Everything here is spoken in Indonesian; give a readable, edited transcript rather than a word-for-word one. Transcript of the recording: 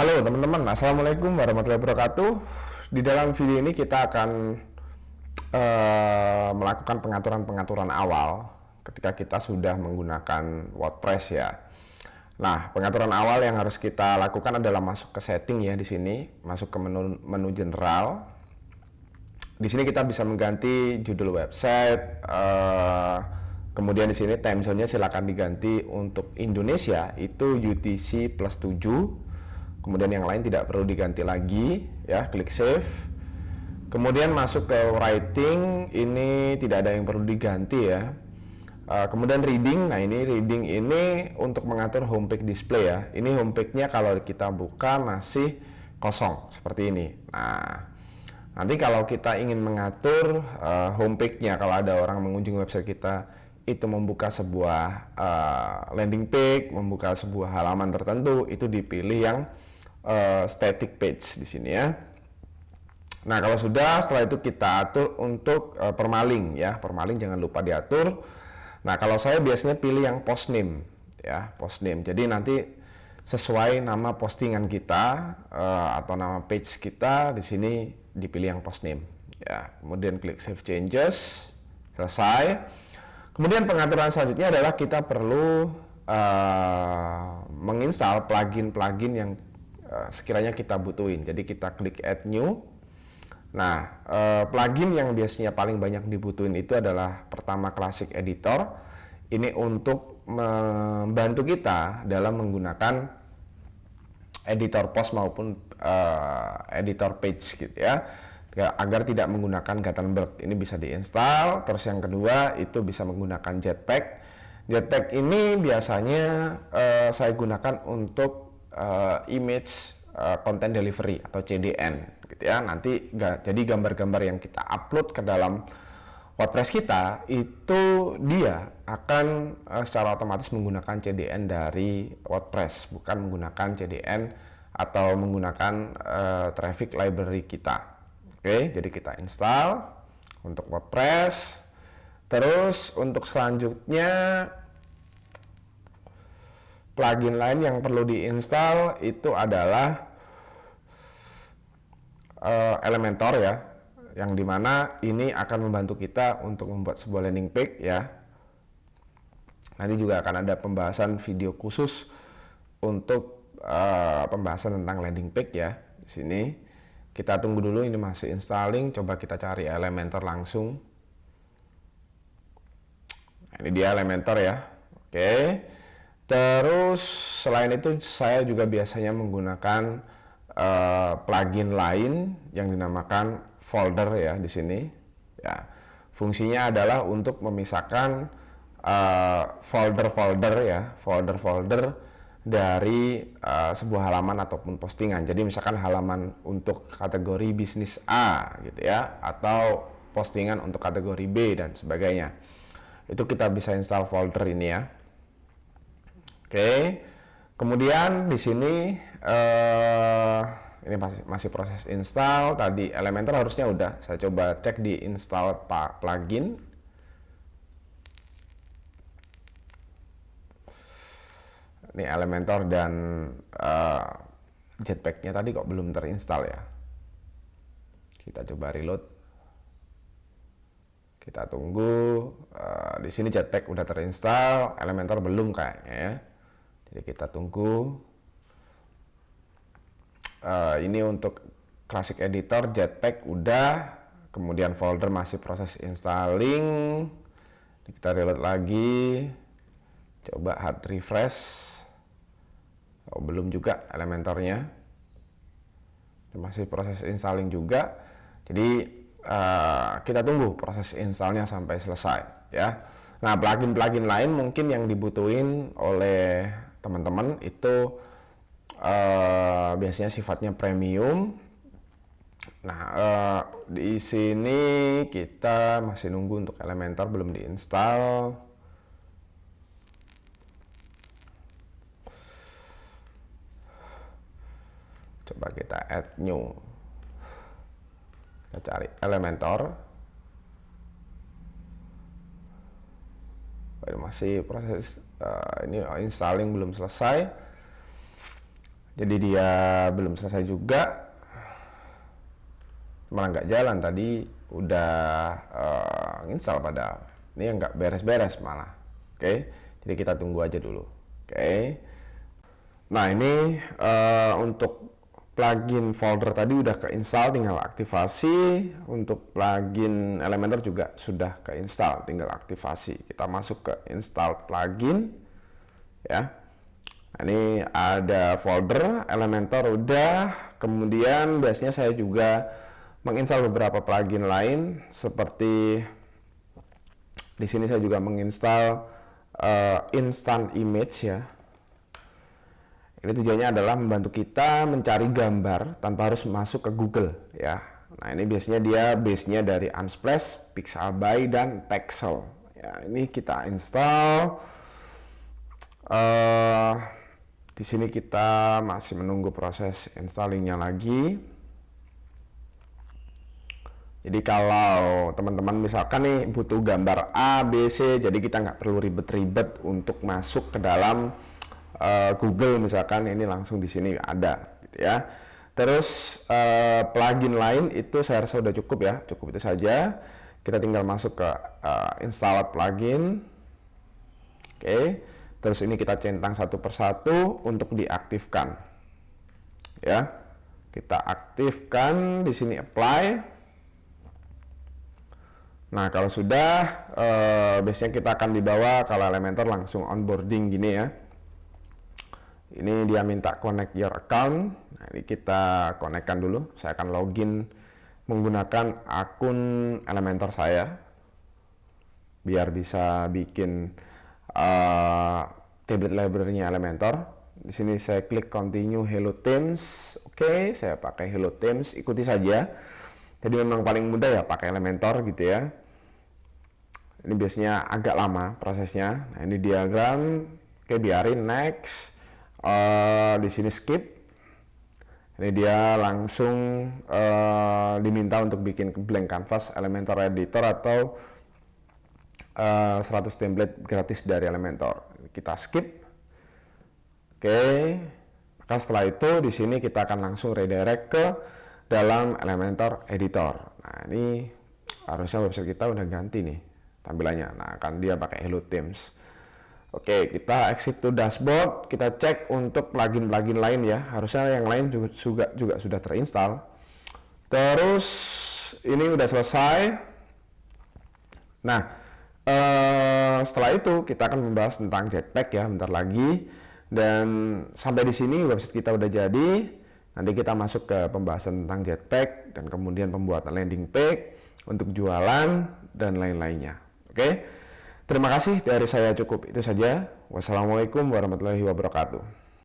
Halo teman-teman, Assalamualaikum warahmatullahi wabarakatuh. Di dalam video ini kita akan melakukan pengaturan-pengaturan awal ketika kita sudah menggunakan WordPress ya. Nah, pengaturan awal yang harus kita lakukan adalah masuk ke setting ya di sini, masuk ke menu general. Di sini kita bisa mengganti judul website, kemudian di sini time zone-nya silakan diganti untuk Indonesia itu UTC plus 7. Kemudian yang lain tidak perlu diganti lagi ya, klik save. Kemudian masuk ke writing, ini tidak ada yang perlu diganti ya. Kemudian reading, nah ini reading ini untuk mengatur homepage display ya. Ini homepage-nya kalau kita buka masih kosong seperti ini. Nah, nanti kalau kita ingin mengatur homepage-nya, kalau ada orang mengunjungi website kita itu membuka sebuah landing page, membuka sebuah halaman tertentu, itu dipilih yang static page di sini ya. Nah, kalau sudah, setelah itu kita atur untuk permaling ya. Permaling jangan lupa diatur. Nah, kalau saya biasanya pilih yang post name ya, post name. Jadi nanti sesuai nama postingan kita atau nama page kita, di sini dipilih yang post name ya. Kemudian klik save changes, selesai. Kemudian pengaturan selanjutnya adalah kita perlu menginstal plugin-plugin yang sekiranya kita butuhin. Jadi kita klik add new. Nah, plugin yang biasanya paling banyak dibutuhin itu adalah pertama Classic Editor. Ini untuk membantu kita dalam menggunakan editor post maupun editor page gitu ya, agar tidak menggunakan Gutenberg. Ini bisa diinstal. Terus yang kedua itu bisa menggunakan Jetpack. Jetpack ini biasanya saya gunakan untuk image content delivery atau CDN gitu ya. Nanti jadi gambar-gambar yang kita upload ke dalam WordPress kita itu dia akan secara otomatis menggunakan CDN dari WordPress, bukan menggunakan CDN atau menggunakan traffic library kita. Oke, jadi kita install untuk WordPress. Terus untuk selanjutnya plugin lain yang perlu diinstal itu adalah Elementor ya, yang dimana ini akan membantu kita untuk membuat sebuah landing page ya. Nanti juga akan ada pembahasan video khusus untuk pembahasan tentang landing page ya. Di sini kita tunggu dulu, ini masih installing. Coba kita cari Elementor langsung. Nah, ini dia Elementor ya. Oke. Terus selain itu saya juga biasanya menggunakan plugin lain yang dinamakan folder ya di sini. Ya, fungsinya adalah untuk memisahkan folder-folder ya, folder-folder dari sebuah halaman ataupun postingan. Jadi misalkan halaman untuk kategori bisnis A gitu ya, atau postingan untuk kategori B dan sebagainya. Itu kita bisa install folder ini ya. Oke. Kemudian di sini ini masih proses install. Tadi Elementor harusnya udah. Saya coba cek di install plugin. Ini Elementor dan Jetpack-nya tadi kok belum terinstall ya. Kita coba reload. Kita tunggu. Di sini Jetpack udah terinstall, Elementor belum kayaknya ya. Jadi kita tunggu. Ini untuk Classic Editor, Jetpack udah, kemudian folder masih proses installing. Kita reload lagi, coba hard refresh. Oh, belum juga Elementornya, masih proses installing juga. Jadi kita tunggu proses installnya sampai selesai ya. Nah, plugin-plugin lain mungkin yang dibutuhin oleh teman-teman itu biasanya sifatnya premium. Nah, di sini kita masih nunggu untuk Elementor belum diinstal. Coba kita add new. Kita cari Elementor. Masih proses ini installing belum selesai. Jadi dia belum selesai juga, malah nggak jalan. Tadi udah install padahal. Ini nggak beres-beres malah. Oke, jadi kita tunggu aja dulu. Oke. Nah ini untuk plugin folder tadi udah keinstall, tinggal aktivasi. Untuk plugin Elementor juga sudah keinstall, tinggal aktivasi. Kita masuk ke install plugin ya. Nah, ini ada folder Elementor udah. Kemudian biasanya saya juga menginstal beberapa plugin lain, seperti di sini saya juga menginstal Instant Image ya. Ini tujuannya adalah membantu kita mencari gambar tanpa harus masuk ke Google ya. Nah ini biasanya dia base-nya dari Unsplash, Pixabay, dan Pexel. Ya, ini kita install. Di sini kita masih menunggu proses installingnya lagi. Jadi kalau teman-teman misalkan nih butuh gambar A, B, C, jadi kita nggak perlu ribet-ribet untuk masuk ke dalam Google misalkan, ini langsung di sini ada gitu ya. Terus plugin lain itu saya rasa udah cukup ya, cukup itu saja. Kita tinggal masuk ke install plugin. Oke. Terus ini kita centang satu persatu untuk diaktifkan. Ya. Kita aktifkan di sini apply. Nah, kalau sudah biasanya kita akan dibawa kalau Elementor langsung onboarding gini ya. Ini dia minta connect your account. Nah, ini kita konekkan dulu. Saya akan login menggunakan akun Elementor saya biar bisa bikin tablet library-nya Elementor. Di sini saya klik continue Hello Teams. Oke, saya pakai Hello Teams, ikuti saja. Jadi memang paling mudah ya pakai Elementor gitu ya. Ini biasanya agak lama prosesnya. Nah, ini diagram. Oke, biarin next. Di sini skip. Ini dia langsung diminta untuk bikin blank canvas Elementor Editor atau 100 template gratis dari Elementor. Kita skip. Oke. Maka setelah itu di sini kita akan langsung redirect ke dalam Elementor Editor. Nah, ini harusnya website kita udah ganti nih tampilannya. Nah, kan dia pakai Hello Teams. Oke, kita exit to dashboard, kita cek untuk plugin-plugin lain ya. Harusnya yang lain juga sudah terinstall. Terus ini udah selesai. Nah, setelah itu kita akan membahas tentang Jetpack ya, bentar lagi. Dan sampai di sini website kita udah jadi. Nanti kita masuk ke pembahasan tentang Jetpack dan kemudian pembuatan landing page untuk jualan dan lain-lainnya. Oke. Terima kasih dari saya, cukup itu saja. Wassalamualaikum warahmatullahi wabarakatuh.